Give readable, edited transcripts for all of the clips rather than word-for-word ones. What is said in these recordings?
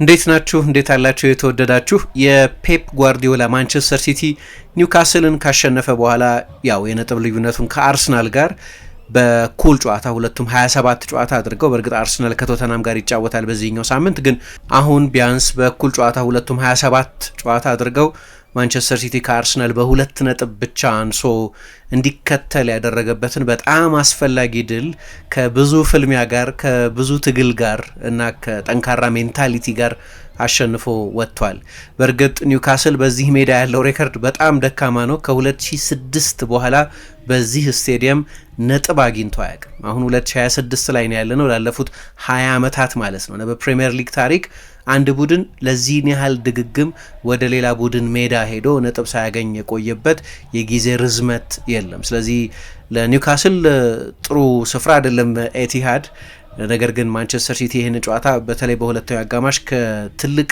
እንዴት ናችሁ? እንዴት አላችሁ? የተወደዳችሁ የፔፕ ጓርዲዮላ ማንቸስተር ሲቲ ኒውካስልን ካሸነፈ በኋላ ያው የነጥብ ልዩነቱን ከአርሰናል ጋር በኩል ጨዋታ ሁለቱም 27 ጨዋታ አድርገው በእርግጥ አርሰናል ከቶተናም ጋር ይጫወታል በዚህኛው ሳምንት፣ ግን አሁን ቢያንስ በኩል ጨዋታ ሁለቱም 27 ጨዋታ አድርገው ማንቸስተር ሲቲ ከአርሰናል በሁለት ነጥብ ብቻ አንሶ እንዲከተል ያደረገበትን በጣም አስፈላጊ ድል ከብዙ ፍልሚያ ጋር ከብዙ ትግል ጋር እና ከጠንካራ ሜንታሊቲ ጋር አሸንፎ ወጥቷል። በእርግጥ ኒውካስል በዚህ ሜዳ ያለው ሬከርድ በጣም ደካማ ነው። ከ2006 በኋላ በዚህ ስቴዲየም ነጥብ አግኝቶ አያውቅም። አሁን 2026 ላይ ነው ያለነው፣ ላለፉት 20 ዓመታት ማለት ነው። በፕሪሚየር ሊግ ታሪክ አንድ ቡድን ለዚህን ያህል ድግግም ወደ ሌላ ቡድን ሜዳ ሄዶ ነጥብ ሳያገኝ የቆየበት የጊዜ ርዝመት የለም። ስለዚህ ለኒውካስል ጥሩ ስፍራ አይደለም ኤቲሃድ። ነገር ግን ማንቸስተር ሲቲ ይህን ጨዋታ በተለይ በሁለተኛው አጋማሽ ከትልቅ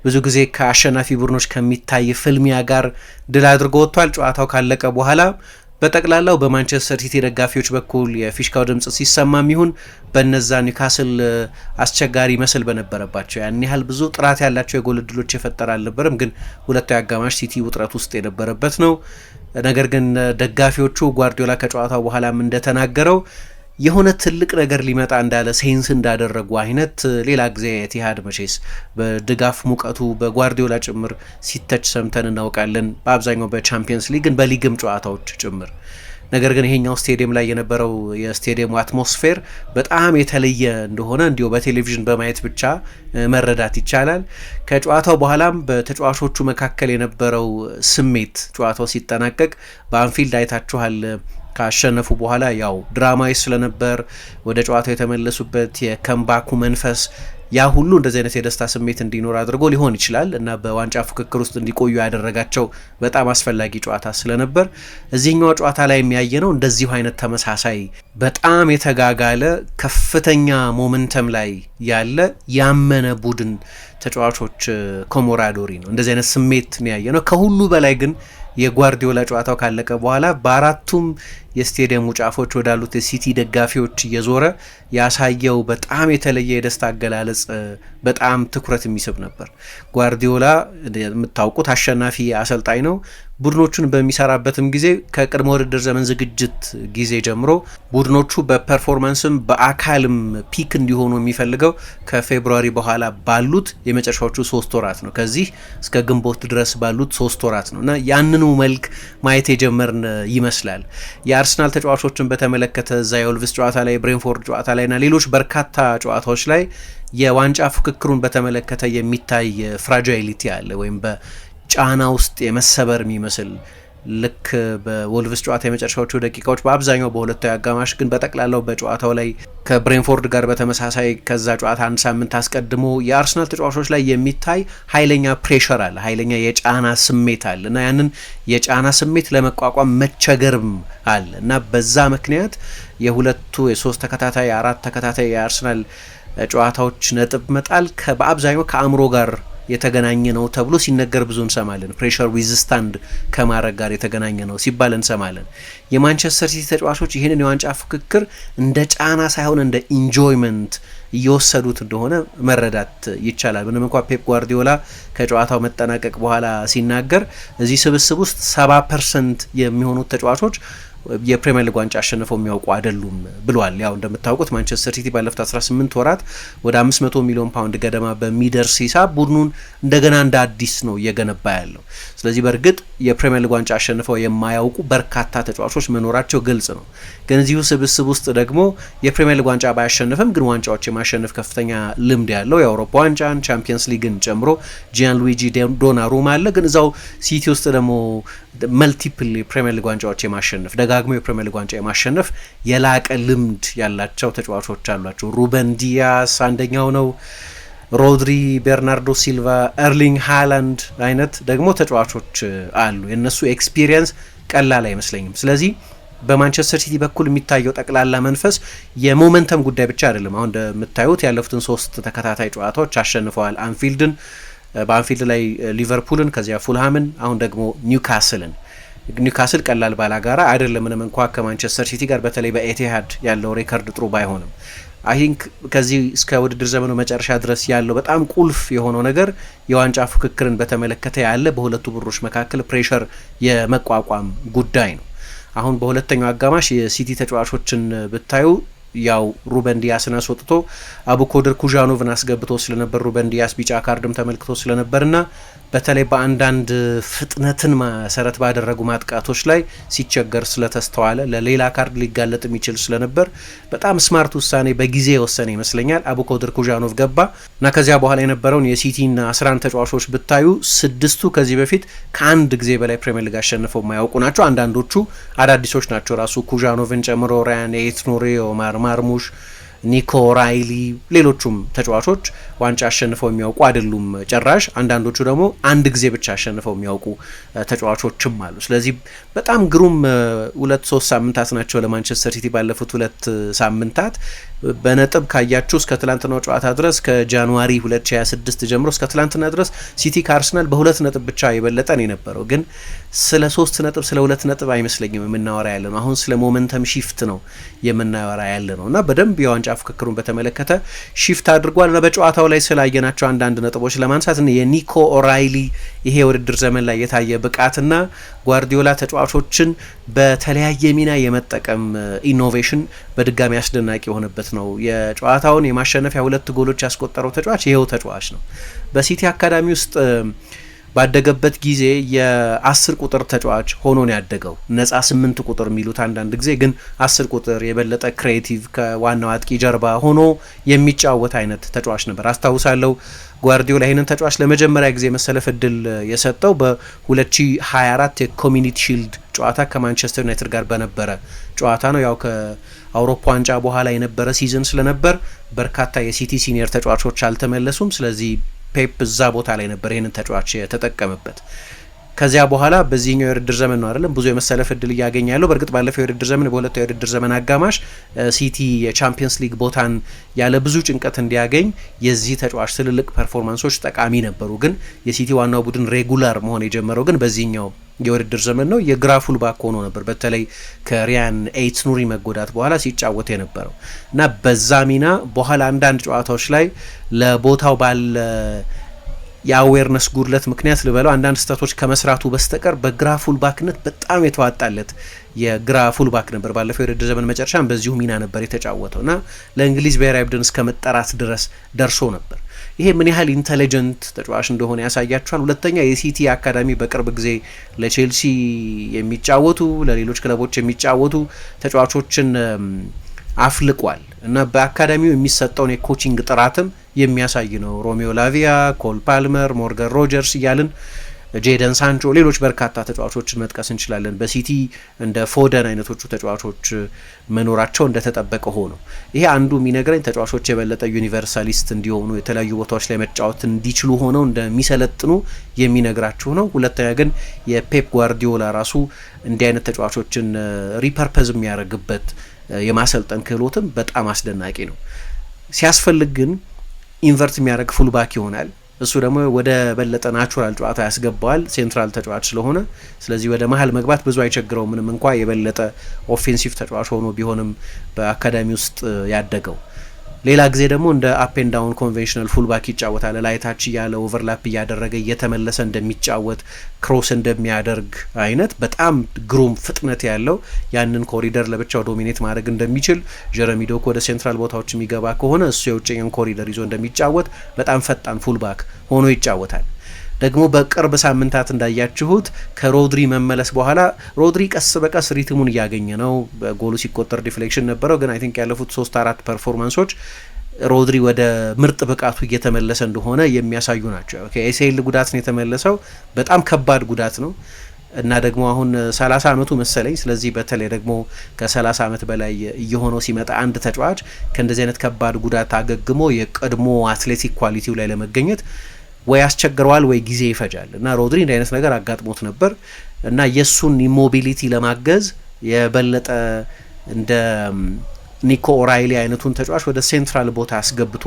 ብዙ ጊዜ ከአሸናፊ ቡድኖች ከሚታይ ፍልሚያ ጋር ድል አድርጎ ወጥቷል። ጨዋታው ካለቀ በኋላ በጠቅላላው በማንቸስተር ሲቲ ደጋፊዎች በኩል የፊሽካው ድምጽ ሲሰማም ይሁን በነዛ ኒውካስል አስቸጋሪ መስል በነበረባቸው ያን ያህል ብዙ ጥራት ያላቸው የጎል ዕድሎች የፈጠረ አልነበረም። ግን ሁለተኛው አጋማሽ ሲቲ ውጥረት ውስጥ የነበረበት ነው። ነገር ግን ደጋፊዎቹ ጓርዲዮላ ከጨዋታው በኋላም እንደተናገረው የሆነ ትልቅ ነገር ሊመጣ እንዳለ ሴንስ እንዳደረጉ አይነት ሌላ ጊዜ ኤቲሃድ መቼስ በድጋፍ ሙቀቱ በጓርዲዮላ ጭምር ሲተች ሰምተን እናውቃለን፣ በአብዛኛው በቻምፒየንስ ሊግ በሊግም ጨዋታዎች ጭምር። ነገር ግን ይሄኛው ስቴዲየም ላይ የነበረው የስቴዲየሙ አትሞስፌር በጣም የተለየ እንደሆነ እንዲሁ በቴሌቪዥን በማየት ብቻ መረዳት ይቻላል። ከጨዋታው በኋላም በተጫዋቾቹ መካከል የነበረው ስሜት ጨዋታው ሲጠናቀቅ በአንፊልድ አይታችኋል። ካሸነፉ በኋላ ያው ድራማዊ ስለነበር ወደ ጨዋታው የተመለሱበት የከምባኩ መንፈስ ያ ሁሉ እንደዚህ አይነት የደስታ ስሜት እንዲኖር አድርጎ ሊሆን ይችላል እና በዋንጫ ፍክክር ውስጥ እንዲቆዩ ያደረጋቸው በጣም አስፈላጊ ጨዋታ ስለነበር እዚህኛው ጨዋታ ላይ የሚያየነው እንደዚሁ አይነት ተመሳሳይ በጣም የተጋጋለ ከፍተኛ ሞመንተም ላይ ያለ ያመነ ቡድን ተጫዋቾች ኮሞራዶሪ ነው። እንደዚህ አይነት ስሜት ነው ያየነው። ከሁሉ በላይ ግን የጓርዲዮላ ጨዋታው ካለቀ በኋላ በአራቱም የስቴዲየሙ ጫፎች ወዳሉት የሲቲ ደጋፊዎች እየዞረ ያሳየው በጣም የተለየ የደስታ አገላለጽ በጣም ትኩረት የሚስብ ነበር። ጓርዲዮላ የምታውቁት አሸናፊ አሰልጣኝ ነው። ቡድኖቹን በሚሰራበትም ጊዜ ከቅድመ ውድድር ዘመን ዝግጅት ጊዜ ጀምሮ ቡድኖቹ በፐርፎርማንስም በአካልም ፒክ እንዲሆኑ የሚፈልገው ከፌብሩዋሪ በኋላ ባሉት የመጨረሻዎቹ 3 ወራት ነው። ከዚህ እስከ ግንቦት ድረስ ባሉት 3 ወራት ነው እና ያንኑ መልክ ማየት የጀመርን ይመስላል። የአርሰናል ተጫዋቾችን በተመለከተ እዛ የወልቭስ ጨዋታ ላይ ብሬንፎርድ ጨዋታ ላይና ሌሎች በርካታ ጨዋታዎች ላይ የዋንጫ ፍክክሩን በተመለከተ የሚታይ ፍራጃይሊቲ አለ ወይም ጫና ውስጥ የመሰበር የሚመስል ልክ በወልቭስ ጨዋታ የመጨረሻዎቹ ደቂቃዎች በአብዛኛው በሁለታዊ አጋማሽ ግን በጠቅላላው በጨዋታው ላይ ከብሬንፎርድ ጋር በተመሳሳይ ከዛ ጨዋታ አንድ ሳምንት አስቀድሞ የአርሰናል ተጫዋቾች ላይ የሚታይ ኃይለኛ ፕሬሸር አለ፣ ኃይለኛ የጫና ስሜት አለ እና ያንን የጫና ስሜት ለመቋቋም መቸገርም አለ እና በዛ ምክንያት የሁለቱ የሶስት ተከታታይ አራት ተከታታይ የአርሰናል ጨዋታዎች ነጥብ መጣል በአብዛኛው ከአእምሮ ጋር የተገናኘ ነው ተብሎ ሲነገር ብዙ እንሰማለን። ፕሬሸር ዊዝስታንድ ከማድረግ ጋር የተገናኘ ነው ሲባል እንሰማለን። የማንቸስተር ሲቲ ተጫዋቾች ይህንን የዋንጫ ፍክክር እንደ ጫና ሳይሆን እንደ ኢንጆይመንት እየወሰዱት እንደሆነ መረዳት ይቻላል። ምንም እንኳ ፔፕ ጓርዲዮላ ከጨዋታው መጠናቀቅ በኋላ ሲናገር እዚህ ስብስብ ውስጥ 70% የሚሆኑት ተጫዋቾች የፕሪሚየር ሊግ ዋንጫ አሸንፈው የሚያውቁ አይደሉም ብሏል። ያው እንደምታውቁት ማንቸስተር ሲቲ ባለፉት 18 ወራት ወደ 500 ሚሊዮን ፓውንድ ገደማ በሚደርስ ሂሳብ ቡድኑን እንደገና እንደ አዲስ ነው እየገነባ ያለው። ስለዚህ በእርግጥ የፕሪሚየር ሊግ ዋንጫ አሸንፈው የማያውቁ በርካታ ተጫዋቾች መኖራቸው ግልጽ ነው። ግን እዚሁ ስብስብ ውስጥ ደግሞ የፕሪሚየር ሊግ ዋንጫ ባያሸንፍም ግን ዋንጫዎች የማሸነፍ ከፍተኛ ልምድ ያለው የአውሮፓ ዋንጫን ቻምፒየንስ ሊግን ጨምሮ ጂያን ሉዊጂ ዶናሩማ አለ። ግን እዛው ሲቲ ውስጥ ደግሞ መልቲፕል የፕሪሚየር ሊግ ዋንጫዎች የማሸነፍ ደጋግሞ የፕሪሚየር ሊግ ዋንጫ የማሸነፍ የላቀ ልምድ ያላቸው ተጫዋቾች አሏቸው። ሩበን ዲያስ አንደኛው ነው። ሮድሪ፣ ቤርናርዶ ሲልቫ፣ ኤርሊንግ ሃላንድ አይነት ደግሞ ተጫዋቾች አሉ። የነሱ ኤክስፒሪየንስ ቀላል አይመስለኝም። ስለዚህ በማንቸስተር ሲቲ በኩል የሚታየው ጠቅላላ መንፈስ የሞመንተም ጉዳይ ብቻ አይደለም። አሁን እንደምታዩት ያለፉትን 3 ተከታታይ ጨዋታዎች አሸንፈዋል። አንፊልድን በአንፊልድ ላይ ሊቨርፑልን፣ ከዚያ ፉልሃምን፣ አሁን ደግሞ ኒውካስልን። ኒውካስል ቀላል ባላጋራ አይደለም። ምንም እንኳ ከማንቸስተር ሲቲ ጋር በተለይ በኤቲሃድ ያለው ሬከርድ ጥሩ ባይሆንም አይ ቲንክ ከዚህ እስከ ውድድር ዘመኑ መጨረሻ ድረስ ያለው በጣም ቁልፍ የሆነው ነገር የዋንጫ ፉክክርን በተመለከተ ያለ በሁለቱ ቡድኖች መካከል ፕሬሸር የመቋቋም ጉዳይ ነው። አሁን በሁለተኛው አጋማሽ የሲቲ ተጫዋቾችን ብታዩ ያው ሩበን ዲያስን አስወጥቶ አቡኮድር ኩዣኖቭን አስገብቶ ስለነበር ሩበን ዲያስ ቢጫ ካርድም ተመልክቶ ስለነበርና በተለይ በአንዳንድ ፍጥነትን መሰረት ባደረጉ ማጥቃቶች ላይ ሲቸገር ስለተስተዋለ ለሌላ ካርድ ሊጋለጥ የሚችል ስለነበር በጣም ስማርት ውሳኔ በጊዜ የወሰነ ይመስለኛል። አቡኮድር ኩዣኖቭ ገባ እና ከዚያ በኋላ የነበረውን የሲቲና 11 ተጫዋቾች ብታዩ 6ቱ ከዚህ በፊት ከአንድ ጊዜ በላይ ፕሪሚየር ሊግ አሸንፈው የማያውቁ ናቸው። አንዳንዶቹ አዳዲሶች ናቸው። ራሱ ኩዣኖቭን ጨምሮ ራያን ኤትኖሪ፣ ኦማር ማርሙሽ፣ ኒኮ ራይሊ፣ ሌሎቹም ተጫዋቾች ዋንጫ አሸንፈው የሚያውቁ አይደሉም ጭራሽ። አንዳንዶቹ ደግሞ አንድ ጊዜ ብቻ አሸንፈው የሚያውቁ ተጫዋቾችም አሉ። ስለዚህ በጣም ግሩም 2-3 ሳምንታት ናቸው ለማንቸስተር ሲቲ ባለፉት 2 ሳምንታት። በነጥብ ካያችሁ እስከ ትላንትናው ጨዋታ ድረስ ከጃንዋሪ 2026 ጀምሮ እስከ ትላንትና ድረስ ሲቲ ከአርሰናል በ2 ነጥብ ብቻ የበለጠ ነው የነበረው። ግን ስለ 3 ነጥብ ስለ 2 ነጥብ አይመስለኝም የምናወራ ያለ ነው። አሁን ስለ ሞመንተም ሺፍት ነው የምናወራ ያለ ነው እና በደንብ የዋንጫ ፉክክሩን በተመለከተ ሺፍት አድርጓል እና በጨዋታው ላይ ስላየናቸው አንዳንድ ነጥቦች ለማንሳት የኒኮ ኦራይሊ ይሄ የውድድር ዘመን ላይ የታየ ብቃትና ጓርዲዮላ ተጫዋቾችን በተለያየ ሚና የመጠቀም ኢኖቬሽን በድጋሚ አስደናቂ የሆነበት ነው። የጨዋታውን የማሸነፊያ 2 ጎሎች ያስቆጠረው ተጫዋች ይሄው ተጫዋች ነው። በሲቲ አካዳሚ ውስጥ ባደገበት ጊዜ የ10 ቁጥር ተጫዋች ሆኖ ነው ያደገው። ነፃ 8 ቁጥር የሚሉት አንዳንድ ጊዜ ግን 10 ቁጥር የበለጠ ክሬቲቭ ከዋናው አጥቂ ጀርባ ሆኖ የሚጫወት አይነት ተጫዋች ነበር። አስታውሳለሁ ጓርዲዮላ ይህንን ተጫዋች ለመጀመሪያ ጊዜ መሰለፍ እድል የሰጠው በ2024 የኮሚኒቲ ሺልድ ጨዋታ ከማንቸስተር ዩናይትድ ጋር በነበረ ጨዋታ ነው። ያው ከአውሮፓ ዋንጫ በኋላ የነበረ ሲዝን ስለነበር በርካታ የሲቲ ሲኒየር ተጫዋቾች አልተመለሱም። ስለዚህ ፔፕ እዛ ቦታ ላይ ነበር ይህንን ተጫዋች የተጠቀመበት። ከዚያ በኋላ በዚህኛው የውድድር ዘመን ነው አይደለም ብዙ የመሰለፍ እድል እያገኘ ያለው። በእርግጥ ባለፈው የውድድር ዘመን በሁለተኛው የውድድር ዘመን አጋማሽ ሲቲ የቻምፒየንስ ሊግ ቦታን ያለ ብዙ ጭንቀት እንዲያገኝ የዚህ ተጫዋች ትልልቅ ፐርፎርማንሶች ጠቃሚ ነበሩ። ግን የሲቲ ዋናው ቡድን ሬጉላር መሆን የጀመረው ግን በዚህኛው የውድድር ዘመን ነው። የግራ ፉል ባክ ሆኖ ነበር በተለይ ከሪያን ኤትኑሪ መጎዳት በኋላ ሲጫወት የነበረው እና በዛ ሚና በኋላ አንዳንድ ጨዋታዎች ላይ ለቦታው ባለ የአዌርነስ ጉድለት ምክንያት ልበለው አንዳንድ ስህተቶች ከመስራቱ በስተቀር በግራ ፉል ባክነት በጣም የተዋጣለት የግራ ፉል ባክ ነበር። ባለፈው የውድድር ዘመን መጨረሻም በዚሁ ሚና ነበር የተጫወተው እና ለእንግሊዝ ብሔራዊ ቡድን እስከ መጠራት ድረስ ደርሶ ነበር። ይሄ ምን ያህል ኢንተሊጀንት ተጫዋች እንደሆነ ያሳያቸዋል። ሁለተኛ የሲቲ አካዳሚ በቅርብ ጊዜ ለቼልሲ የሚጫወቱ ለሌሎች ክለቦች የሚጫወቱ ተጫዋቾችን አፍልቋል እና በአካዳሚው የሚሰጠውን የኮቺንግ ጥራትም የሚያሳይ ነው። ሮሜዮ ላቪያ፣ ኮል ፓልመር፣ ሞርጋን ሮጀርስ እያልን ጄደን ሳንቾ ሌሎች በርካታ ተጫዋቾችን መጥቀስ እንችላለን። በሲቲ እንደ ፎደን አይነቶቹ ተጫዋቾች መኖራቸው እንደተጠበቀ ሆኖ ይሄ አንዱ የሚነግረኝ ተጫዋቾች የበለጠ ዩኒቨርሳሊስት እንዲሆኑ የተለያዩ ቦታዎች ላይ መጫወት እንዲችሉ ሆነው እንደሚሰለጥኑ የሚነግራችሁ ነው። ሁለተኛ ግን የፔፕ ጓርዲዮላ ራሱ እንዲህ አይነት ተጫዋቾችን ሪፐርፐዝ የሚያደርግበት የማሰልጠን ክህሎትም በጣም አስደናቂ ነው። ሲያስፈልግ ግን ኢንቨርት የሚያደርግ ፉልባክ ይሆናል። እሱ ደግሞ ወደ በለጠ ናቹራል ጨዋታ ያስገባዋል ሴንትራል ተጫዋች ስለሆነ። ስለዚህ ወደ መሀል መግባት ብዙ አይቸግረው ምንም እንኳ የበለጠ ኦፌንሲቭ ተጫዋች ሆኖ ቢሆንም በአካዳሚ ውስጥ ያደገው። ሌላ ጊዜ ደግሞ እንደ አፕ ኤንድ ዳውን ኮንቬንሽናል ፉልባክ ይጫወታል። ላይታች እያለ ኦቨርላፕ እያደረገ እየተመለሰ እንደሚጫወት ክሮስ እንደሚያደርግ አይነት በጣም ግሩም ፍጥነት ያለው ያንን ኮሪደር ለብቻው ዶሚኔት ማድረግ እንደሚችል ጀረሚ ዶኩ ወደ ሴንትራል ቦታዎች የሚገባ ከሆነ እሱ የውጭኛውን ኮሪደር ይዞ እንደሚጫወት በጣም ፈጣን ፉልባክ ሆኖ ይጫወታል። ደግሞ በቅርብ ሳምንታት እንዳያችሁት ከሮድሪ መመለስ በኋላ ሮድሪ ቀስ በቀስ ሪትሙን እያገኘ ነው። በጎሉ ሲቆጠር ዲፍሌክሽን ነበረው፣ ግን አይ ቲንክ ያለፉት 3-4 ፐርፎርማንሶች ሮድሪ ወደ ምርጥ ብቃቱ እየተመለሰ እንደሆነ የሚያሳዩ ናቸው። ኤሲኤል ጉዳት ነው የተመለሰው፣ በጣም ከባድ ጉዳት ነው እና ደግሞ አሁን 30 ዓመቱ መሰለኝ። ስለዚህ በተለይ ደግሞ ከ30 ዓመት በላይ እየሆነው ሲመጣ አንድ ተጫዋች ከእንደዚህ አይነት ከባድ ጉዳት አገግሞ የቀድሞ አትሌቲክ ኳሊቲው ላይ ለመገኘት ወይ ያስቸግረዋል ወይ ጊዜ ይፈጃል እና ሮድሪ እንደ አይነት ነገር አጋጥሞት ነበር እና የሱን ኢሞቢሊቲ ለማገዝ የበለጠ እንደ ኒኮ ኦራይሊ አይነቱን ተጫዋች ወደ ሴንትራል ቦታ አስገብቶ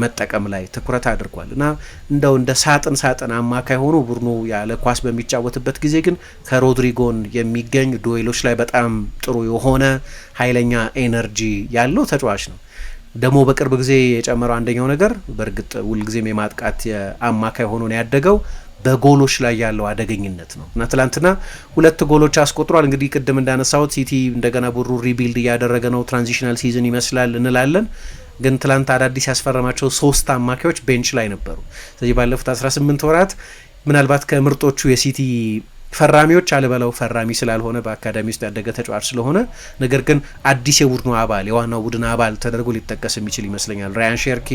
መጠቀም ላይ ትኩረት አድርጓል እና እንደው እንደ ሳጥን አማካይ ሆኖ ቡድኑ ያለ ኳስ በሚጫወትበት ጊዜ ግን ከሮድሪጎን የሚገኝ ዱዌሎች ላይ በጣም ጥሩ የሆነ ኃይለኛ ኤነርጂ ያለው ተጫዋች ነው። ደግሞ በቅርብ ጊዜ የጨመረው አንደኛው ነገር በእርግጥ ሁልጊዜም የማጥቃት አማካይ ሆኖ ነው ያደገው፣ በጎሎች ላይ ያለው አደገኝነት ነው እና ትላንትና 2 ጎሎች አስቆጥሯል። እንግዲህ ቅድም እንዳነሳሁት ሲቲ እንደገና ቡድኑ ሪቢልድ እያደረገ ነው፣ ትራንዚሽናል ሲዝን ይመስላል እንላለን። ግን ትላንት አዳዲስ ያስፈረማቸው 3 አማካዮች ቤንች ላይ ነበሩ። ስለዚህ ባለፉት 18 ወራት ምናልባት ከምርጦቹ የሲቲ ፈራሚዎች አልበላው ፈራሚ ስላልሆነ በአካዳሚ ውስጥ ያደገ ተጫዋች ስለሆነ፣ ነገር ግን አዲስ የቡድኑ አባል የዋናው ቡድን አባል ተደርጎ ሊጠቀስ የሚችል ይመስለኛል። ራያን ሼርኪ፣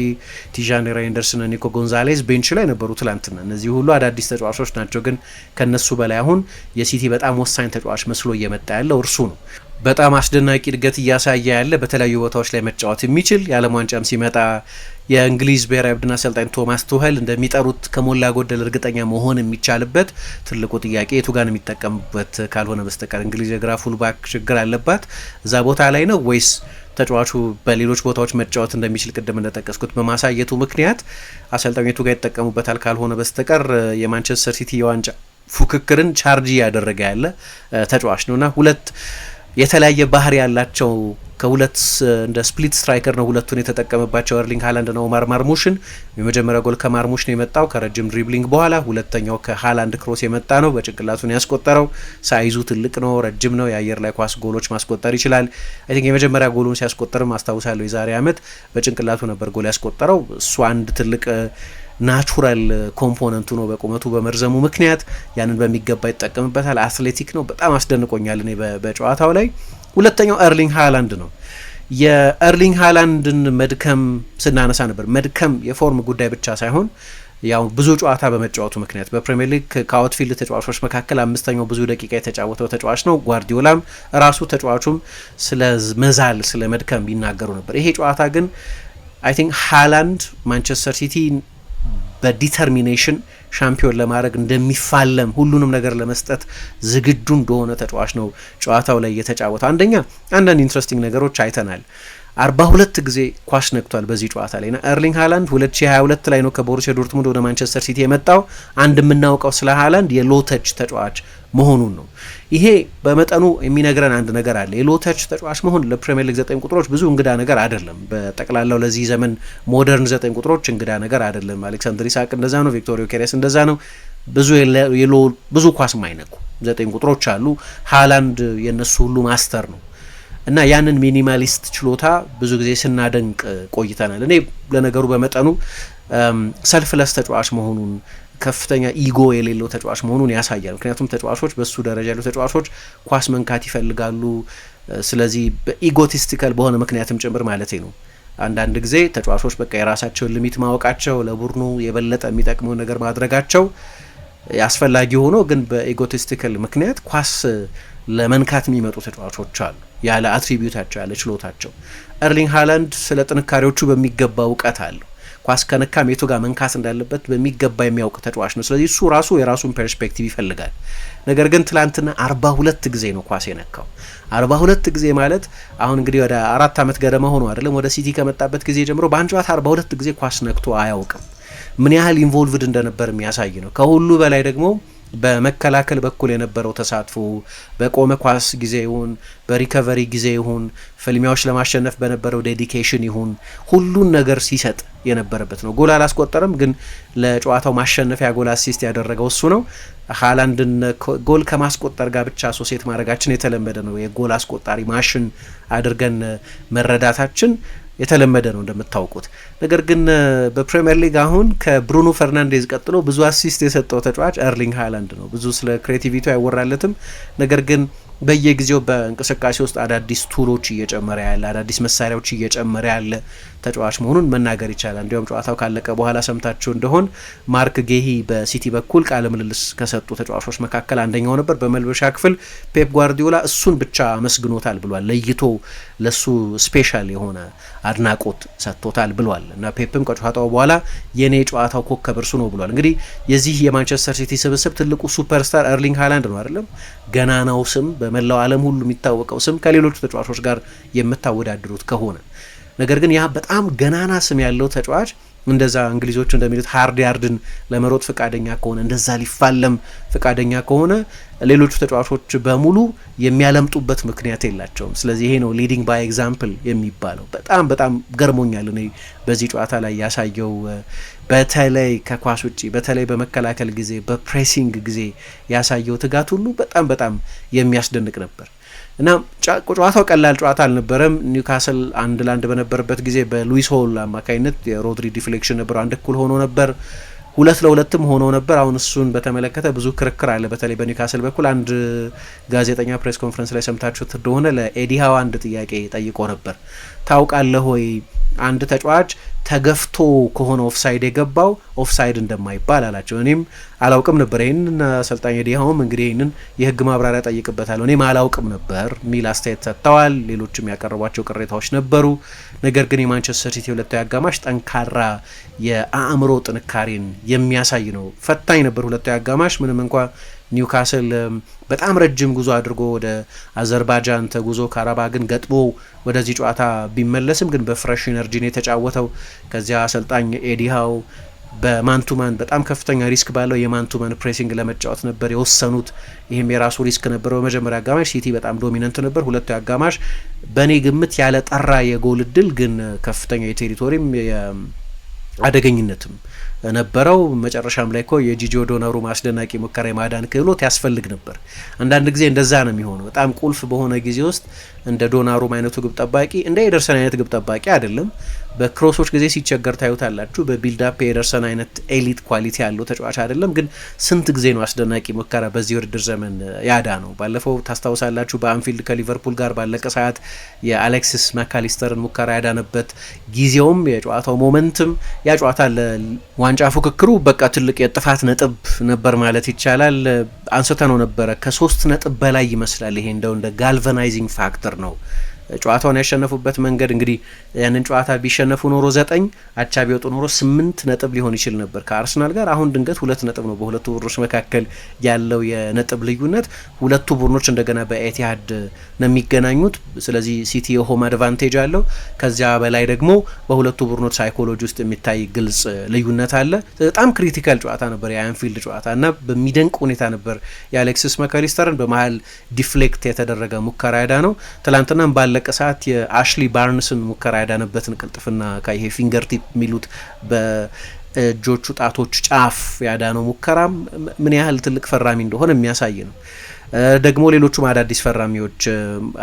ቲዣኒ ሬይንደርስና ኒኮ ጎንዛሌዝ ቤንች ላይ ነበሩ ትላንትና። እነዚህ ሁሉ አዳዲስ ተጫዋቾች ናቸው። ግን ከነሱ በላይ አሁን የሲቲ በጣም ወሳኝ ተጫዋች መስሎ እየመጣ ያለው እርሱ ነው። በጣም አስደናቂ እድገት እያሳየ ያለ በተለያዩ ቦታዎች ላይ መጫወት የሚችል የዓለም ዋንጫም ሲመጣ የእንግሊዝ ብሔራዊ ቡድን አሰልጣኝ ቶማስ ቱኸል እንደሚጠሩት ከሞላ ጎደል እርግጠኛ መሆን የሚቻልበት ትልቁ ጥያቄ የቱ ጋር የሚጠቀሙበት ካልሆነ በስተቀር እንግሊዝ የግራ ፉልባክ ችግር አለባት። እዛ ቦታ ላይ ነው ወይስ ተጫዋቹ በሌሎች ቦታዎች መጫወት እንደሚችል ቅድም እንደጠቀስኩት በማሳየቱ ምክንያት አሰልጣኙ የቱ ጋር ይጠቀሙበታል ካልሆነ በስተቀር የማንቸስተር ሲቲ የዋንጫ ፉክክርን ቻርጅ እያደረገ ያለ ተጫዋች ነውና 2 የተለያየ ባህሪ ያላቸው ከ2 እንደ ስፕሊት ስትራይከር ነው ሁለቱን የተጠቀመባቸው ኤርሊንግ ሃላንድ ነው ኦማር ማርሙሽን። የመጀመሪያው ጎል ከማርሙሽ ነው የመጣው ከረጅም ድሪብሊንግ በኋላ፣ ሁለተኛው ከሃላንድ ክሮስ የመጣ ነው በጭንቅላቱን ያስቆጠረው። ሳይዙ ትልቅ ነው፣ ረጅም ነው፣ የአየር ላይ ኳስ ጎሎች ማስቆጠር ይችላል። አይ ቲንክ የመጀመሪያ ጎሉን ሲያስቆጠርም አስታውሳለሁ የዛሬ ዓመት በጭንቅላቱ ነበር ጎል ያስቆጠረው። እሱ አንድ ትልቅ ናቹራል ኮምፖነንቱ ነው በቁመቱ በመርዘሙ ምክንያት ያንን በሚገባ ይጠቀምበታል። አትሌቲክ ነው፣ በጣም አስደንቆኛል እኔ በጨዋታው ላይ። ሁለተኛው ኤርሊንግ ሃላንድ ነው። የኤርሊንግ ሃላንድን መድከም ስናነሳ ነበር። መድከም የፎርም ጉዳይ ብቻ ሳይሆን ያው ብዙ ጨዋታ በመጫወቱ ምክንያት በፕሪሚየር ሊግ ከአውትፊልድ ተጫዋቾች መካከል 5ኛው ብዙ ደቂቃ የተጫወተው ተጫዋች ነው። ጓርዲዮላም ራሱ ተጫዋቹም ስለ መዛል ስለ መድከም ይናገሩ ነበር። ይሄ ጨዋታ ግን አይ ቲንክ ሃላንድ ማንቸስተር ሲቲ በዲተርሚኔሽን ሻምፒዮን ለማድረግ እንደሚፋለም ሁሉንም ነገር ለመስጠት ዝግጁ እንደሆነ ተጫዋች ነው ጨዋታው ላይ የተጫወተው። አንዳንድ ኢንትረስቲንግ ነገሮች አይተናል። 42 ጊዜ ኳስ ነክቷል በዚህ ጨዋታ ላይ ና ኤርሊንግ ሃላንድ 2022 ላይ ነው ከቦሩሲያ ዶርትሙንድ ወደ ማንቸስተር ሲቲ የመጣው። አንድ የምናውቀው ስለ ሃላንድ የሎተች ተጫዋች መሆኑን ነው። ይሄ በመጠኑ የሚነግረን አንድ ነገር አለ። የሎተች ተጫዋች መሆን ለፕሪሚየር ሊግ 9 ቁጥሮች ብዙ እንግዳ ነገር አይደለም። በጠቅላላው ለዚህ ዘመን ሞደርን 9 ቁጥሮች እንግዳ ነገር አይደለም። አሌክሳንደር ኢሳቅ እንደዛ ነው፣ ቪክቶሪዮ ኬሬስ እንደዛ ነው። ብዙ ኳስ ማይነኩ 9 ቁጥሮች አሉ። ሃላንድ የነሱ ሁሉ ማስተር ነው እና ያንን ሚኒማሊስት ችሎታ ብዙ ጊዜ ስናደንቅ ቆይተናል። እኔ ለነገሩ በመጠኑ ሰልፍለስ ተጫዋች መሆኑን ከፍተኛ ኢጎ የሌለው ተጫዋች መሆኑን ያሳያል። ምክንያቱም ተጫዋቾች በሱ ደረጃ ያሉ ተጫዋቾች ኳስ መንካት ይፈልጋሉ። ስለዚህ በኢጎቲስቲካል በሆነ ምክንያትም ጭምር ማለቴ ነው። አንዳንድ ጊዜ ተጫዋቾች በቃ የራሳቸውን ሊሚት ማወቃቸው ለቡድኑ የበለጠ የሚጠቅመው ነገር ማድረጋቸው አስፈላጊ ሆኖ ግን በኢጎቲስቲካል ምክንያት ኳስ ለመንካት የሚመጡ ተጫዋቾች አሉ፣ ያለ አትሪቢዩታቸው ያለ ችሎታቸው። ኤርሊንግ ሃላንድ ስለ ጥንካሬዎቹ በሚገባ እውቀት አለው። ኳስ ከነካም የቱ ጋር መንካት እንዳለበት በሚገባ የሚያውቅ ተጫዋች ነው። ስለዚህ እሱ ራሱ የራሱን ፐርስፔክቲቭ ይፈልጋል። ነገር ግን ትላንትና 42 ጊዜ ነው ኳስ የነካው። 42 ጊዜ ማለት አሁን እንግዲህ ወደ 4 ዓመት ገደማ ሆኖ አይደለም ወደ ሲቲ ከመጣበት ጊዜ ጀምሮ በአንድ ጨዋታ 42 ጊዜ ኳስ ነክቶ አያውቅም። ምን ያህል ኢንቮልቭድ እንደነበር የሚያሳይ ነው። ከሁሉ በላይ ደግሞ በመከላከል በኩል የነበረው ተሳትፎ በቆመ ኳስ ጊዜ ይሁን በሪከቨሪ ጊዜ ይሁን ፍልሚያዎች ለማሸነፍ በነበረው ዴዲኬሽን ይሁን ሁሉን ነገር ሲሰጥ የነበረበት ነው። ጎል አላስቆጠረም፣ ግን ለጨዋታው ማሸነፊያ ጎል አሲስት ያደረገው እሱ ነው። ሃላንድን ጎል ከማስቆጠር ጋር ብቻ አሶሴት ማድረጋችን የተለመደ ነው። የጎል አስቆጣሪ ማሽን አድርገን መረዳታችን የተለመደ ነው እንደምታውቁት። ነገር ግን በፕሪሚየር ሊግ አሁን ከብሩኖ ፈርናንዴዝ ቀጥሎ ብዙ አሲስት የሰጠው ተጫዋች ኤርሊንግ ሃላንድ ነው። ብዙ ስለ ክሬቲቪቲ አይወራለትም። ነገር ግን በየጊዜው በእንቅስቃሴ ውስጥ አዳዲስ ቱሎች እየጨመረ ያለ አዳዲስ መሳሪያዎች እየጨመረ ያለ ተጫዋች መሆኑን መናገር ይቻላል። እንዲሁም ጨዋታው ካለቀ በኋላ ሰምታችሁ እንደሆን ማርክ ጌሂ በሲቲ በኩል ቃለ ምልልስ ከሰጡ ተጫዋቾች መካከል አንደኛው ነበር። በመልበሻ ክፍል ፔፕ ጓርዲዮላ እሱን ብቻ አመስግኖታል ብሏል። ለይቶ ለሱ ስፔሻል የሆነ አድናቆት ሰጥቶታል ብሏል እና ፔፕም ከጨዋታው በኋላ የኔ ጨዋታው ኮከብ እርሱ ነው ብሏል። እንግዲህ የዚህ የማንቸስተር ሲቲ ስብስብ ትልቁ ሱፐርስታር ኤርሊንግ ሃላንድ ነው አይደለም? ገናናው ስም በመላው ዓለም ሁሉ የሚታወቀው ስም ከሌሎቹ ተጫዋቾች ጋር የምታወዳድሩት ከሆነ ነገር ግን ያ በጣም ገናና ስም ያለው ተጫዋች እንደዛ እንግሊዞቹ እንደሚሉት ሃርድ ያርድን ለመሮጥ ፍቃደኛ ከሆነ እንደዛ ሊፋለም ፍቃደኛ ከሆነ ሌሎቹ ተጫዋቾች በሙሉ የሚያለምጡበት ምክንያት የላቸውም። ስለዚህ ይሄ ነው ሊዲንግ ባይ ኤግዛምፕል የሚባለው። በጣም በጣም ገርሞኛል እኔ በዚህ ጨዋታ ላይ ያሳየው በተለይ ከኳስ ውጪ በተለይ በመከላከል ጊዜ በፕሬሲንግ ጊዜ ያሳየው ትጋት ሁሉ በጣም በጣም የሚያስደንቅ ነበር እና ጨዋታው ቀላል ጨዋታ አልነበረም። ኒውካስል 1-1 በነበረበት ጊዜ በሉዊስ ሆል አማካኝነት የሮድሪ ዲፍሌክሽን ነበረው 1-1 ሆኖ ነበር፣ 2-2 ሆኖ ነበር። አሁን እሱን በተመለከተ ብዙ ክርክር አለ። በተለይ በኒውካስል በኩል አንድ ጋዜጠኛ ፕሬስ ኮንፈረንስ ላይ ሰምታችሁት እንደሆነ ለኤዲ ሃው አንድ ጥያቄ ጠይቆ ነበር። ታውቃለህ ወይ አንድ ተጫዋች ተገፍቶ ከሆነ ኦፍሳይድ የገባው ኦፍሳይድ እንደማይባል አላቸው። እኔም አላውቅም ነበር ይህንን። አሰልጣኝ ኤዲ ሃውም እንግዲህ ይህንን የህግ ማብራሪያ ጠይቅበታለሁ እኔም አላውቅም ነበር የሚል አስተያየት ሰጥተዋል። ሌሎችም ያቀረቧቸው ቅሬታዎች ነበሩ። ነገር ግን የማንቸስተር ሲቲ ሁለታዊ አጋማሽ ጠንካራ የአእምሮ ጥንካሬን የሚያሳይ ነው። ፈታኝ ነበር ሁለታዊ አጋማሽ ምንም እንኳ ኒውካስል በጣም ረጅም ጉዞ አድርጎ ወደ አዘርባይጃን ተጉዞ ካራባግን ገጥሞ ወደዚህ ጨዋታ ቢመለስም ግን በፍሬሽ ኢነርጂ ነው የተጫወተው። ከዚያ አሰልጣኝ ኤዲ ሃው በማንቱማን በጣም ከፍተኛ ሪስክ ባለው የማንቱማን ፕሬሲንግ ለመጫወት ነበር የወሰኑት። ይህም የራሱ ሪስክ ነበር። በመጀመሪያ አጋማሽ ሲቲ በጣም ዶሚነንት ነበር። ሁለታዊ አጋማሽ በእኔ ግምት ያለ ጠራ የጎል እድል ግን ከፍተኛ የቴሪቶሪም አደገኝነትም ነበረው። መጨረሻም ላይ እኮ የጂጆ ዶናሩማ አስደናቂ ሙከራ የማዳን ክህሎት ያስፈልግ ነበር። አንዳንድ ጊዜ እንደዛ ነው የሚሆነው። በጣም ቁልፍ በሆነ ጊዜ ውስጥ እንደ ዶናሩማ አይነቱ ግብ ጠባቂ እንደ ኤደርሰን አይነት ግብ ጠባቂ አይደለም። በክሮሶች ጊዜ ሲቸገር ታዩታላችሁ። በቢልዳፕ የኤደርሰን አይነት ኤሊት ኳሊቲ ያለው ተጫዋች አይደለም። ግን ስንት ጊዜ ነው አስደናቂ ሙከራ በዚህ ውድድር ዘመን ያዳ ነው። ባለፈው ታስታውሳላችሁ በአንፊልድ ከሊቨርፑል ጋር ባለቀ ሰዓት የአሌክሲስ ማካሊስተርን ሙከራ ያዳነበት ጊዜውም የጨዋታው ሞመንትም ያ ጨዋታ ለዋንጫ ፉክክሩ በቃ ትልቅ የጥፋት ነጥብ ነበር ማለት ይቻላል። አንስተ ነው ነበረ ከ3 ነጥብ በላይ ይመስላል። ይሄ እንደው እንደ ጋልቫናይዚንግ ፋክተር ነው ጨዋታውን ያሸነፉበት መንገድ። እንግዲህ ያንን ጨዋታ ቢሸነፉ ኖሮ 9 አቻ ቢወጡ ኖሮ 8 ነጥብ ሊሆን ይችል ነበር ከአርሰናል ጋር። አሁን ድንገት 2 ነጥብ ነው በሁለቱ ቡድኖች መካከል ያለው የነጥብ ልዩነት። ሁለቱ ቡድኖች እንደገና በኤቲሃድ ነው የሚገናኙት። ስለዚህ ሲቲ የሆም አድቫንቴጅ አለው። ከዚያ በላይ ደግሞ በሁለቱ ቡድኖች ሳይኮሎጂ ውስጥ የሚታይ ግልጽ ልዩነት አለ። በጣም ክሪቲካል ጨዋታ ነበር የአንፊልድ ጨዋታ እና በሚደንቅ ሁኔታ ነበር የአሌክሲስ ማካሊስተርን በመሀል ዲፍሌክት የተደረገ ሙከራ ያዳ ነው። ትላንትናም ባለቀ ሰዓት የአሽሊ ባርንስን ሙከራ ያዳነበትን ቅልጥፍና ይሄ ፊንገር ቲፕ የሚሉት በእጆቹ ጣቶች ጫፍ ያዳነው ሙከራ ምን ያህል ትልቅ ፈራሚ እንደሆነ የሚያሳይ ነው። ደግሞ ሌሎቹም አዳዲስ ፈራሚዎች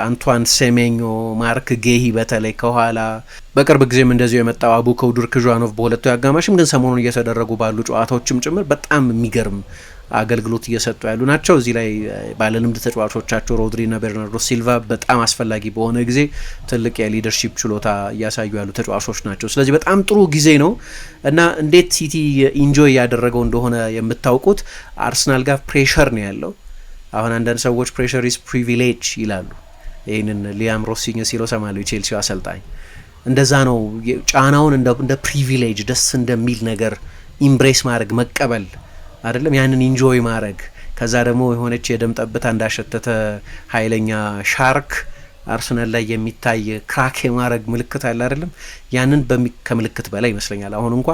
አንቷን ሴሜኞ፣ ማርክ ጌሂ በተለይ ከኋላ በቅርብ ጊዜም እንደዚሁ የመጣው አቡከውዱር ክዣኖቭ በሁለቱ አጋማሽም ግን ሰሞኑን እየተደረጉ ባሉ ጨዋታዎችም ጭምር በጣም የሚገርም አገልግሎት እየሰጡ ያሉ ናቸው። እዚህ ላይ ባለልምድ ተጫዋቾቻቸው ሮድሪ እና ቤርናርዶ ሲልቫ በጣም አስፈላጊ በሆነ ጊዜ ትልቅ የሊደርሺፕ ችሎታ እያሳዩ ያሉ ተጫዋቾች ናቸው። ስለዚህ በጣም ጥሩ ጊዜ ነው እና እንዴት ሲቲ ኢንጆይ ያደረገው እንደሆነ የምታውቁት አርሰናል ጋር ፕሬሸር ነው ያለው። አሁን አንዳንድ ሰዎች ፕሬሸር ኢዝ ፕሪቪሌጅ ይላሉ። ይህንን ሊያም ሮሲኝ ሲለው ሰማለሁ የቼልሲው አሰልጣኝ። እንደዛ ነው ጫናውን እንደ ፕሪቪሌጅ ደስ እንደሚል ነገር ኢምብሬስ ማድረግ መቀበል አይደለም፣ ያንን ኢንጆይ ማድረግ። ከዛ ደግሞ የሆነች የደም ጠብታ እንዳሸተተ ኃይለኛ ሻርክ አርሰናል ላይ የሚታይ ክራክ የማድረግ ምልክት አለ አይደለም፣ ያንን ከምልክት በላይ ይመስለኛል አሁን እንኳ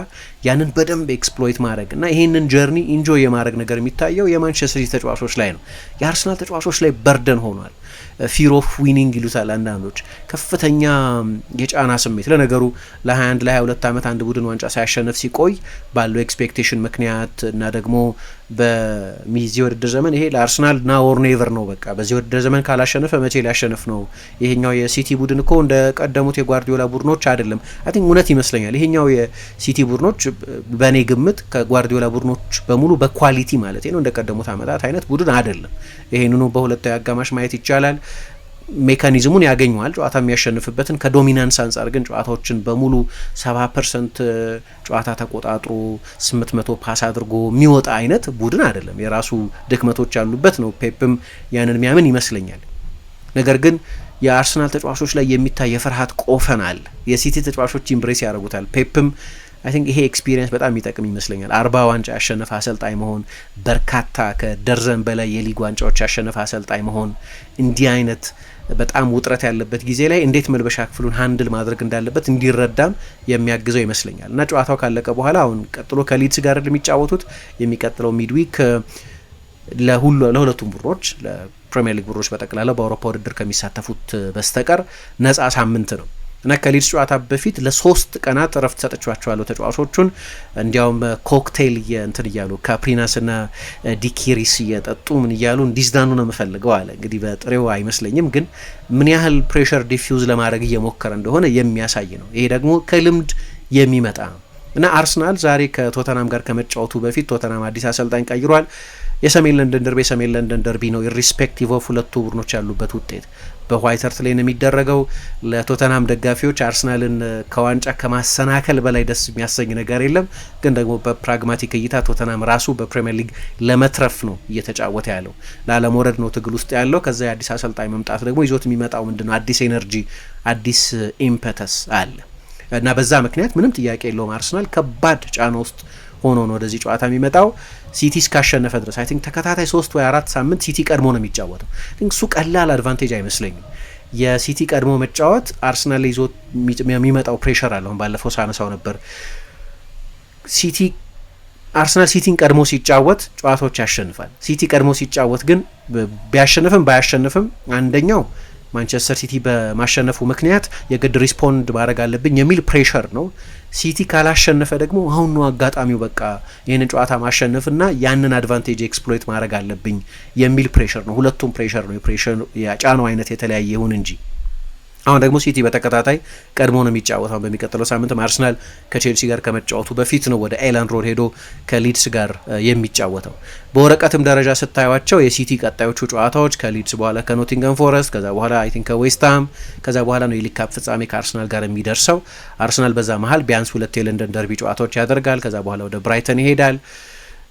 ያንን በደንብ ኤክስፕሎይት ማድረግ እና ይሄንን ጀርኒ ኢንጆይ የማድረግ ነገር የሚታየው የማንቸስተር ሲቲ ተጫዋቾች ላይ ነው። የአርሰናል ተጫዋቾች ላይ በርደን ሆኗል። ፊር ኦፍ ዊኒንግ ይሉታል አንዳንዶች። ከፍተኛ የጫና ስሜት ለነገሩ ለ21 ለ22 ዓመት አንድ ቡድን ዋንጫ ሳያሸንፍ ሲቆይ ባለው ኤክስፔክቴሽን ምክንያት እና ደግሞ በዚህ ውድድር ዘመን ይሄ ለአርሰናል ና ኦር ኔቨር ነው። በቃ በዚህ ውድድር ዘመን ካላሸነፈ መቼ ሊያሸንፍ ነው? ይሄኛው የሲቲ ቡድን እኮ እንደ ቀደሙት የጓርዲዮላ ቡድኖች አይደለም። አይ ቲንክ እውነት ይመስለኛል ይሄኛው የሲቲ ቡድኖች በእኔ ግምት ከጓርዲዮላ ቡድኖች በሙሉ በኳሊቲ ማለት ነው እንደ ቀደሙት ዓመታት አይነት ቡድን አይደለም። ይሄንኑ በሁለታዊ አጋማሽ ማየት ይቻላል። ሜካኒዝሙን ያገኘዋል ጨዋታ የሚያሸንፍበትን። ከዶሚናንስ አንጻር ግን ጨዋታዎችን በሙሉ 70% ጨዋታ ተቆጣጥሮ 800 ፓስ አድርጎ የሚወጣ አይነት ቡድን አይደለም። የራሱ ድክመቶች ያሉበት ነው። ፔፕም ያንን የሚያምን ይመስለኛል። ነገር ግን የአርሰናል ተጫዋቾች ላይ የሚታይ የፍርሃት ቆፈን አለ። የሲቲ ተጫዋቾች ኢምብሬስ ያደርጉታል። ፔፕም አይ ቲንክ ይሄ ኤክስፒሪየንስ በጣም የሚጠቅም ይመስለኛል። 40 ዋንጫ ያሸነፈ አሰልጣኝ መሆን፣ በርካታ ከደርዘን በላይ የሊግ ዋንጫዎች ያሸነፈ አሰልጣኝ መሆን፣ እንዲህ አይነት በጣም ውጥረት ያለበት ጊዜ ላይ እንዴት መልበሻ ክፍሉን ሃንድል ማድረግ እንዳለበት እንዲረዳም የሚያግዘው ይመስለኛል። እና ጨዋታው ካለቀ በኋላ አሁን ቀጥሎ ከሊድስ ጋር የሚጫወቱት የሚቀጥለው ሚድዊክ ለሁለቱም ቡድኖች ለፕሪሚየር ሊግ ቡድኖች በጠቅላላው በአውሮፓ ውድድር ከሚሳተፉት በስተቀር ነፃ ሳምንት ነው እና ከሊድስ ጨዋታ በፊት ለ3 ቀናት እረፍት ሰጥቻቸዋለሁ ተጫዋቾቹን። እንዲያውም ኮክቴል እንትን እያሉ ካፕሪናስና ዲኪሪስ እየጠጡ ምን እያሉ እንዲዝናኑ ነው የምፈልገው አለ። እንግዲህ በጥሬው አይመስለኝም፣ ግን ምን ያህል ፕሬሸር ዲፊውዝ ለማድረግ እየሞከረ እንደሆነ የሚያሳይ ነው። ይሄ ደግሞ ከልምድ የሚመጣ ነው እና አርሰናል ዛሬ ከቶተናም ጋር ከመጫወቱ በፊት ቶተናም አዲስ አሰልጣኝ ቀይሯል። የሰሜን ለንደን ደርቢ ነው ኢሪስፔክቲቭ ኦፍ ሁለቱ ቡድኖች ያሉበት ውጤት በዋይት ሃርት ሌን የሚደረገው ለቶተናም ደጋፊዎች አርሰናልን ከዋንጫ ከማሰናከል በላይ ደስ የሚያሰኝ ነገር የለም። ግን ደግሞ በፕራግማቲክ እይታ ቶተናም ራሱ በፕሪሚየር ሊግ ለመትረፍ ነው እየተጫወተ ያለው፣ ላለመውረድ ነው ትግል ውስጥ ያለው። ከዛ የአዲስ አሰልጣኝ መምጣት ደግሞ ይዞት የሚመጣው ምንድነው? አዲስ ኤነርጂ፣ አዲስ ኢምፐተስ አለ እና በዛ ምክንያት ምንም ጥያቄ የለውም አርሰናል ከባድ ጫና ውስጥ ሆኖ ነው ወደዚህ ጨዋታ የሚመጣው። ሲቲ እስካሸነፈ ድረስ አይ ቲንክ ተከታታይ 3 ወይ 4 ሳምንት ሲቲ ቀድሞ ነው የሚጫወተው። እሱ ቀላል አድቫንቴጅ አይመስለኝም። የሲቲ ቀድሞ መጫወት አርሰናል ላይ ይዞ የሚመጣው ፕሬሸር አለ። አሁን ባለፈው ሳነሳው ነበር አርሰናል ሲቲን ቀድሞ ሲጫወት ጨዋታዎች ያሸንፋል። ሲቲ ቀድሞ ሲጫወት ግን ቢያሸንፍም ባያሸንፍም አንደኛው ማንቸስተር ሲቲ በማሸነፉ ምክንያት የግድ ሪስፖንድ ማድረግ አለብኝ የሚል ፕሬሸር ነው። ሲቲ ካላሸነፈ ደግሞ አሁን ነው አጋጣሚው፣ በቃ ይህንን ጨዋታ ማሸነፍና ያንን አድቫንቴጅ ኤክስፕሎይት ማድረግ አለብኝ የሚል ፕሬሸር ነው። ሁለቱም ፕሬሸር ነው። የጫናው አይነት የተለያየ ይሁን እንጂ አሁን ደግሞ ሲቲ በተከታታይ ቀድሞ ነው የሚጫወተው። በሚቀጥለው ሳምንት አርሰናል ከቼልሲ ጋር ከመጫወቱ በፊት ነው ወደ ኤላንድ ሮድ ሄዶ ከሊድስ ጋር የሚጫወተው። በወረቀትም ደረጃ ስታዩቸው የሲቲ ቀጣዮቹ ጨዋታዎች ከሊድስ በኋላ ከኖቲንገም ፎረስት፣ ከዛ በኋላ አይ ቲንክ ከዌስትሃም፣ ከዛ በኋላ ነው የሊግ ካፕ ፍጻሜ ከአርሰናል ጋር የሚደርሰው። አርሰናል በዛ መሀል ቢያንስ 2 የለንደን ደርቢ ጨዋታዎች ያደርጋል። ከዛ በኋላ ወደ ብራይተን ይሄዳል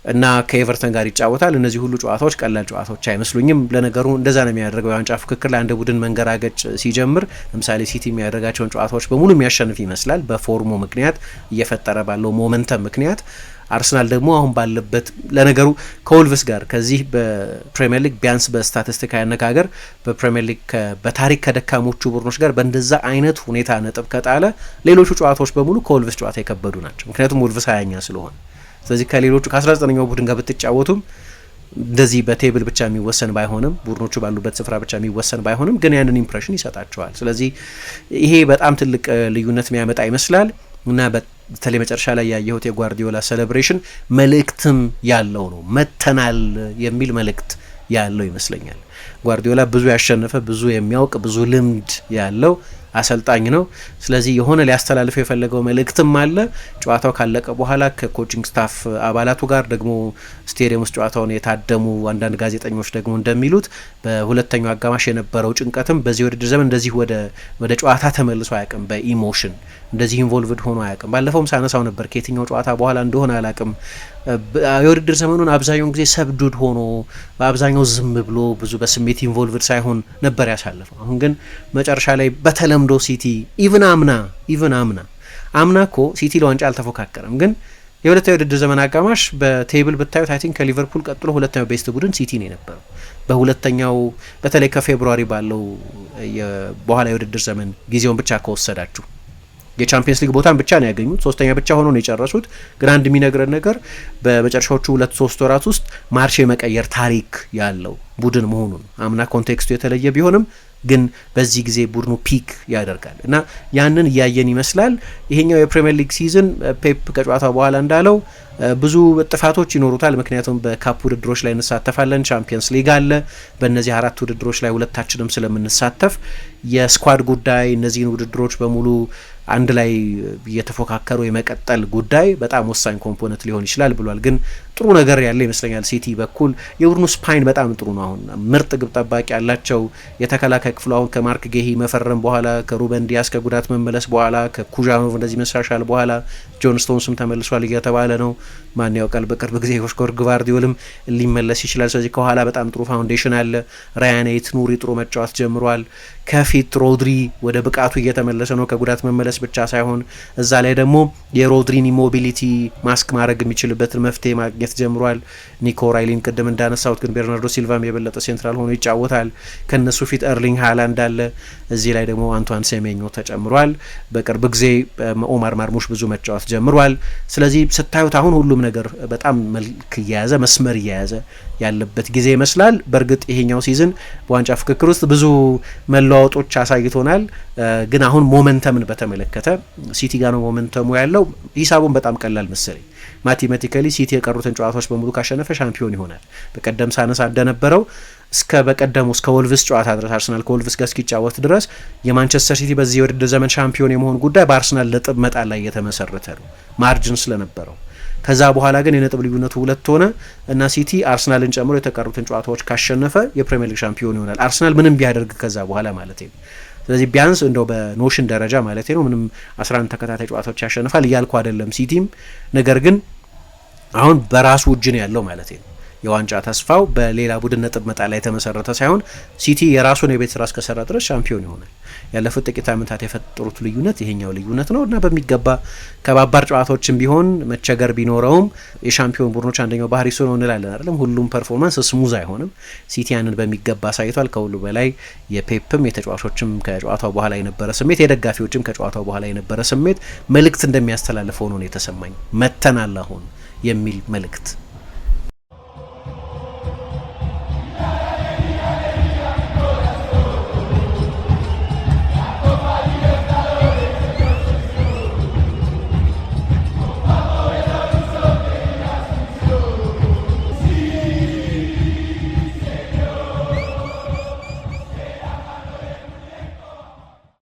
እና ከኤቨርተን ጋር ይጫወታል። እነዚህ ሁሉ ጨዋታዎች ቀላል ጨዋታዎች አይመስሉኝም። ለነገሩ እንደዛ ነው የሚያደርገው። የዋንጫ ፍክክር ላይ አንድ ቡድን መንገራገጭ ሲጀምር ለምሳሌ ሲቲ የሚያደርጋቸውን ጨዋታዎች በሙሉ የሚያሸንፍ ይመስላል በፎርሙ ምክንያት፣ እየፈጠረ ባለው ሞመንተም ምክንያት። አርሰናል ደግሞ አሁን ባለበት ለነገሩ ከወልቭስ ጋር ከዚህ በፕሪሚየር ሊግ ቢያንስ በስታቲስቲካዊ አነጋገር በፕሪሚየር ሊግ በታሪክ ከደካሞቹ ቡድኖች ጋር በእንደዛ አይነት ሁኔታ ነጥብ ከጣለ ሌሎቹ ጨዋታዎች በሙሉ ከወልቭስ ጨዋታ የከበዱ ናቸው። ምክንያቱም ወልቭስ 20ኛ ስለሆነ። ስለዚህ ከሌሎቹ ከ19ኛው ቡድን ጋር ብትጫወቱም እንደዚህ በቴብል ብቻ የሚወሰን ባይሆንም ቡድኖቹ ባሉበት ስፍራ ብቻ የሚወሰን ባይሆንም ግን ያንን ኢምፕሬሽን ይሰጣቸዋል። ስለዚህ ይሄ በጣም ትልቅ ልዩነት የሚያመጣ ይመስላል እና በተለይ መጨረሻ ላይ ያየሁት የጓርዲዮላ ሴሌብሬሽን መልእክትም ያለው ነው። መተናል የሚል መልእክት ያለው ይመስለኛል። ጓርዲዮላ ብዙ ያሸነፈ፣ ብዙ የሚያውቅ፣ ብዙ ልምድ ያለው አሰልጣኝ ነው። ስለዚህ የሆነ ሊያስተላልፈው የፈለገው መልእክትም አለ። ጨዋታው ካለቀ በኋላ ከኮቺንግ ስታፍ አባላቱ ጋር ደግሞ ስቴዲየም ውስጥ ጨዋታውን የታደሙ አንዳንድ ጋዜጠኞች ደግሞ እንደሚሉት በሁለተኛው አጋማሽ የነበረው ጭንቀትም በዚህ ውድድር ዘመን እንደዚህ ወደ ጨዋታ ተመልሶ አያውቅም። በኢሞሽን እንደዚህ ኢንቮልቭድ ሆኖ አያውቅም። ባለፈውም ሳነሳው ነበር ከየትኛው ጨዋታ በኋላ እንደሆነ አላውቅም። የውድድር ዘመኑን አብዛኛውን ጊዜ ሰብዱድ ሆኖ በአብዛኛው ዝም ብሎ ብዙ በስሜት ኢንቮልቭድ ሳይሆን ነበር ያሳለፈው። አሁን ግን መጨረሻ ላይ በተለምዶ ሲቲ ኢቭን አምና እኮ ሲቲ ለዋንጫ አልተፎካከረም፣ ግን የሁለተኛው የውድድር ዘመን አጋማሽ በቴብል ብታዩት አይ ቲንክ ከሊቨርፑል ቀጥሎ ሁለተኛው ቤስት ቡድን ሲቲ ነው የነበረው። በሁለተኛው በተለይ ከፌብሩዋሪ ባለው በኋላ የውድድር ዘመን ጊዜውን ብቻ ከወሰዳችሁ የቻምፒየንስ ሊግ ቦታን ብቻ ነው ያገኙት። 3ኛ ብቻ ሆኖ ነው የጨረሱት። ግን አንድ የሚነግረን ነገር በመጨረሻዎቹ 2-3 ወራት ውስጥ ማርሽ የመቀየር ታሪክ ያለው ቡድን መሆኑ ነው። አምና ኮንቴክስቱ የተለየ ቢሆንም ግን በዚህ ጊዜ ቡድኑ ፒክ ያደርጋል እና ያንን እያየን ይመስላል። ይሄኛው የፕሪሚየር ሊግ ሲዝን ፔፕ ከጨዋታው በኋላ እንዳለው ብዙ ጥፋቶች ይኖሩታል። ምክንያቱም በካፕ ውድድሮች ላይ እንሳተፋለን፣ ቻምፒየንስ ሊግ አለ። በእነዚህ 4 ውድድሮች ላይ ሁለታችንም ስለምንሳተፍ የስኳድ ጉዳይ እነዚህን ውድድሮች በሙሉ አንድ ላይ እየተፎካከሩ የመቀጠል ጉዳይ በጣም ወሳኝ ኮምፖነንት ሊሆን ይችላል ብሏል። ግን ጥሩ ነገር ያለ ይመስለኛል ሲቲ በኩል የቡድኑ ስፓይን በጣም ጥሩ ነው። አሁን ምርጥ ግብ ጠባቂ ያላቸው የተከላካይ ክፍሉ አሁን ከማርክ ጌሂ መፈረም በኋላ ከሩበን ዲያስ ከጉዳት መመለስ በኋላ ከኩዣኖቭ እንደዚህ መሻሻል በኋላ ጆን ስቶንስም ተመልሷል እየተባለ ነው። ማን ያውቃል በቅርብ ጊዜ ኦስካር ግቫርዲዮልም ሊመለስ ይችላል። ስለዚህ ከኋላ በጣም ጥሩ ፋውንዴሽን አለ። ራያን ኤት ኑሪ ጥሩ መጫወት ጀምሯል። ከፊት ፊት ሮድሪ ወደ ብቃቱ እየተመለሰ ነው፣ ከጉዳት መመለስ ብቻ ሳይሆን እዛ ላይ ደግሞ የሮድሪን ኢሞቢሊቲ ማስክ ማድረግ የሚችልበትን መፍትሄ ማግኘት ጀምሯል። ኒኮ ራይሊን ቅድም እንዳነሳሁት ግን ቤርናርዶ ሲልቫም የበለጠ ሴንትራል ሆኖ ይጫወታል። ከነሱ ፊት ኤርሊንግ ሃላንድ አለ። እዚህ ላይ ደግሞ አንቷን ሴሜኞ ተጨምሯል። በቅርብ ጊዜ ኦማር ማርሙሽ ብዙ መጫወት ጀምሯል። ስለዚህ ስታዩት አሁን ሁሉም ነገር በጣም መልክ እየያዘ መስመር እየያዘ ያለበት ጊዜ ይመስላል። በእርግጥ ይሄኛው ሲዝን በዋንጫ ፍክክር ውስጥ ብዙ መለዋወጦች አሳይቶናል። ግን አሁን ሞመንተምን በተመለከተ ሲቲ ጋር ነው ሞመንተሙ ያለው። ሂሳቡን በጣም ቀላል መሰለኝ። ማቴማቲካሊ ሲቲ የቀሩትን ጨዋታዎች በሙሉ ካሸነፈ ሻምፒዮን ይሆናል። በቀደም ሳነሳ እንደነበረው እስከ ወልቭስ ጨዋታ ድረስ አርሰናል ከወልቭስ ጋር እስኪጫወት ድረስ የማንቸስተር ሲቲ በዚህ የውድድር ዘመን ሻምፒዮን የመሆን ጉዳይ በአርሰናል ነጥብ መጣል ላይ የተመሰረተ ነው፣ ማርጅን ስለነበረው። ከዛ በኋላ ግን የነጥብ ልዩነቱ 2 ሆነ እና ሲቲ አርሰናልን ጨምሮ የተቀሩትን ጨዋታዎች ካሸነፈ የፕሪሚየር ሊግ ሻምፒዮን ይሆናል። አርሰናል ምንም ቢያደርግ ከዛ በኋላ ማለት ነው። ስለዚህ ቢያንስ እንደው በኖሽን ደረጃ ማለት ነው ምንም 11 ተከታታይ ጨዋታዎች ያሸንፋል እያልኩ አይደለም ሲቲም። ነገር ግን አሁን በራሱ እጅ ነው ያለው ማለት ነው። የዋንጫ ተስፋው በሌላ ቡድን ነጥብ መጣል ላይ የተመሰረተ ሳይሆን ሲቲ የራሱን የቤት ስራ እስከሰራ ድረስ ሻምፒዮን ይሆናል። ያለፉት ጥቂት ዓመታት የፈጠሩት ልዩነት ይሄኛው ልዩነት ነው እና በሚገባ ከባባር ጨዋታዎችም ቢሆን መቸገር ቢኖረውም የሻምፒዮን ቡድኖች አንደኛው ባህሪ እሱ ነው እንላለን አይደለም። ሁሉም ፐርፎርማንስ ስሙዝ አይሆንም። ሲቲ ያንን በሚገባ አሳይቷል። ከሁሉ በላይ የፔፕም የተጫዋቾችም ከጨዋታው በኋላ የነበረ ስሜት፣ የደጋፊዎችም ከጨዋታው በኋላ የነበረ ስሜት መልእክት እንደሚያስተላልፈው ነው የተሰማኝ። መተናል አሁን የሚል መልእክት